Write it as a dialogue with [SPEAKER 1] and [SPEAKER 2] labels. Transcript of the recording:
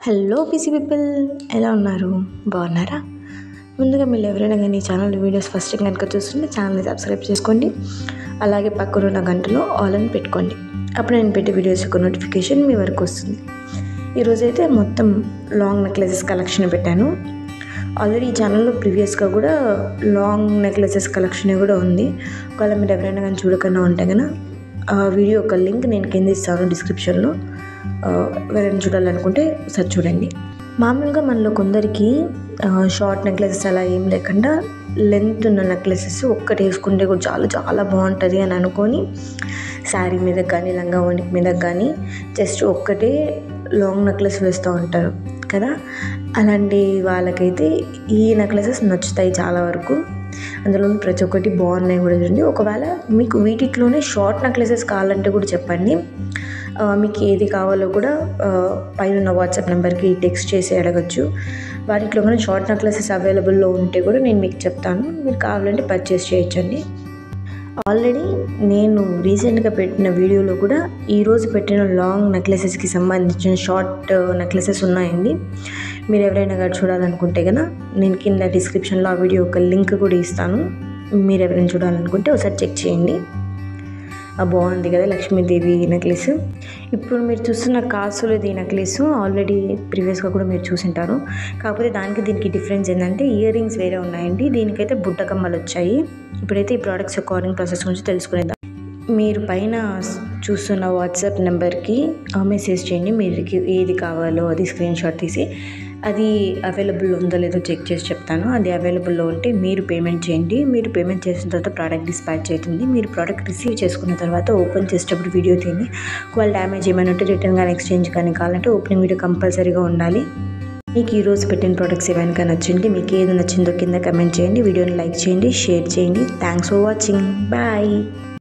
[SPEAKER 1] Hello PC people, ఎలా ఉన్నారు? బాగున్నారా? ముందుగా మీరు ఎవరైనా కానీ ఈ ఛానల్ వీడియోస్ ఫస్ట్ టైం కనుక చూస్తుంటే ఛానల్ని సబ్స్క్రైబ్ చేసుకోండి. అలాగే పక్కనున్న గంటలో ఆల్ అని పెట్టుకోండి. అప్పుడు నేను పెట్టే వీడియోస్ యొక్క నోటిఫికేషన్ మీ వరకు వస్తుంది. ఈరోజైతే మొత్తం లాంగ్ నెక్లెసెస్ కలెక్షన్ పెట్టాను. ఆల్రెడీ ఈ ఛానల్లో ప్రీవియస్గా కూడా లాంగ్ నెక్లెసెస్ కలెక్షన్ కూడా ఉంది. ఒకవేళ మీరు ఎవరైనా కానీ చూడకుండా ఉంటే కనుక ఆ వీడియో యొక్క లింక్ నేను కింద ఇస్తాను డిస్క్రిప్షన్లో. ఎవరైనా చూడాలనుకుంటే ఒకసారి చూడండి. మామూలుగా మనలో కొందరికి షార్ట్ నెక్లెసెస్ అలా ఏం లేకుండా లెంత్ ఉన్న నెక్లెసెస్ ఒక్కటి వేసుకుంటే కూడా చాలా బాగుంటుంది అని అనుకొని శారీ మీద కానీ లంగా ఓణి మీద కానీ జస్ట్ ఒక్కటే లాంగ్ నెక్లెస్ వేస్తూ ఉంటారు కదా. అలాంటి వాళ్ళకైతే ఈ నెక్లెసెస్ నచ్చుతాయి చాలా వరకు. అందులో ప్రతి ఒక్కటి బాగున్నాయి కూడా చూడండి. ఒకవేళ మీకు వీటిలోనే షార్ట్ నెక్లెసెస్ కావాలంటే కూడా చెప్పండి. మీకు ఏది కావాలో కూడా పైన వాట్సాప్ నెంబర్కి టెక్స్ట్ చేసి అడగచ్చు. వాటిలో కానీ షార్ట్ నెక్లెసెస్ అవైలబుల్లో ఉంటే కూడా నేను మీకు చెప్తాను. మీరు కావాలంటే పర్చేస్ చేయొచ్చండి. ఆల్రెడీ నేను రీసెంట్గా పెట్టిన వీడియోలో కూడా ఈరోజు పెట్టిన లాంగ్ నెక్లెసెస్కి సంబంధించిన షార్ట్ నెక్లెసెస్ ఉన్నాయండి. మీరు ఎవరైనా కానీ చూడాలనుకుంటే కనుక నేను కింద డిస్క్రిప్షన్లో ఆ వీడియో ఒక లింక్ కూడా ఇస్తాను. మీరు ఎవరైనా చూడాలనుకుంటే ఒకసారి చెక్ చేయండి. బాగుంది కదా లక్ష్మీదేవి నెక్లెస్. ఇప్పుడు మీరు చూస్తున్న కాసులది నెక్లెస్ ఆల్రెడీ ప్రీవియస్గా కూడా మీరు చూసింటారు. కాకపోతే దీనికి డిఫరెన్స్ ఏంటంటే ఇయర్ రింగ్స్ వేరే ఉన్నాయండి. దీనికైతే బుట్ట కమ్మలు వచ్చాయి. ఇప్పుడైతే ఈ ప్రోడక్ట్స్ యొక్క ఆర్డరింగ్ ప్రాసెస్ గురించి తెలుసుకునేద్దాం. మీరు పైన చూస్తున్న వాట్సాప్ నెంబర్కి మెసేజ్ చేయండి. మీకు ఏది కావాలో అది స్క్రీన్ షాట్ తీసి అది అవైలబుల్ ఉందో లేదో చెక్ చేసి చెప్తాను. అది అవైలబుల్లో ఉంటే మీరు పేమెంట్ చేయండి. మీరు పేమెంట్ చేసిన తర్వాత ప్రోడక్ట్ డిస్పాచ్ అవుతుంది. మీరు ప్రోడక్ట్ రిసీవ్ చేసుకున్న తర్వాత ఓపెన్ చేసేటప్పుడు వీడియో తీయండి. ఒకవేళ డ్యామేజ్ ఏమైనా ఉంటే రిటర్న్ కానీ ఎక్స్చేంజ్ కానీ కావాలంటే ఓపెనింగ్ వీడియో కంపల్సరీగా ఉండాలి. మీకు ఈరోజు పెట్టిన ప్రోడక్ట్స్ ఏమైనా నచ్చింది, మీకు ఏది నచ్చిందో కింద కమెంట్ చేయండి. వీడియోని లైక్ చేయండి, షేర్ చేయండి. Thanks for watching. బాయ్.